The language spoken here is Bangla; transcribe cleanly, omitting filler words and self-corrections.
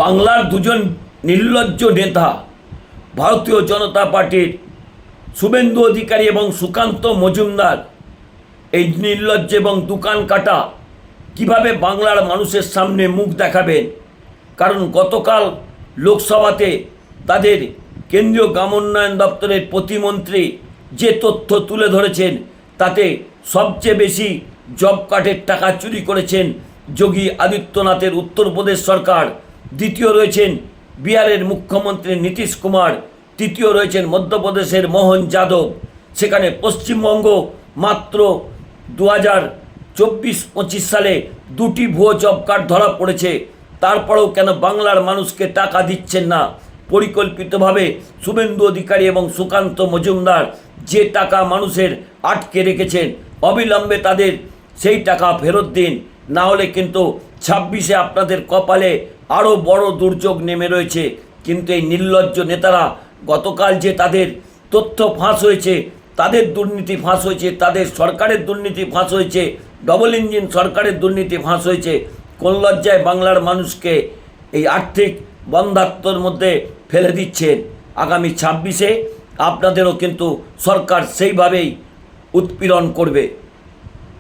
বাংলার দুজন নির্লজ্জ নেতা ভারতীয় জনতা পার্টির শুভেন্দু অধিকারী এবং সুকান্ত মজুমদার এই নির্লজ্জ এবং দোকান কাটা কিভাবে বাংলার মানুষের সামনে মুখ দেখাবেন। কারণ গতকাল লোকসভাতে তাদের কেন্দ্রীয় গ্রামোন্নয়ন দপ্তরের প্রতিমন্ত্রী যে তথ্য তুলে ধরেছেন তাতে সবচেয়ে বেশি জব কার্ডের টাকা চুরি করেছেন যোগী আদিত্যনাথের উত্তরপ্রদেশ সরকার, দ্বিতীয় রয়েছেন বিহারের মুখ্যমন্ত্রী নীতিশ কুমার, তৃতীয় রয়েছেন মধ্যপ্রদেশের মোহন যাদব। সেখানে পশ্চিমবঙ্গ মাত্র 2024-25 সালে 2টি ভুয়ো জব কার্ড ধরা পড়েছে। তারপরেও কেন বাংলার মানুষকে টাকা দিচ্ছেন না? পরিকল্পিতভাবে শুভেন্দু অধিকারী এবং সুকান্ত মজুমদার যে টাকা মানুষের আটকে রেখেছেন, অবিলম্বে তাদের সেই টাকা ফেরত দিন, না হলে কিন্তু 26-এ আপনাদের কপালে আরও বড় দুর্যোগ নেমে রয়েছে। কিন্তু এই নির্লজ্জ নেতারা গতকাল যে তাদের তথ্য ফাঁস হয়েছে, তাদের দুর্নীতি ফাঁস হয়েছে, তাদের সরকারের দুর্নীতি ফাঁস হয়েছে, ডবল ইঞ্জিন সরকারের দুর্নীতি ফাঁস হয়েছে, কোন লজ্জায় বাংলার মানুষকে এই আর্থিক বন্ধাত্মর মধ্যে ফেলে দিচ্ছেন। আগামী 26-এ আপনাদেরও কিন্তু সরকার সেইভাবেই উৎপীড়ন করবে।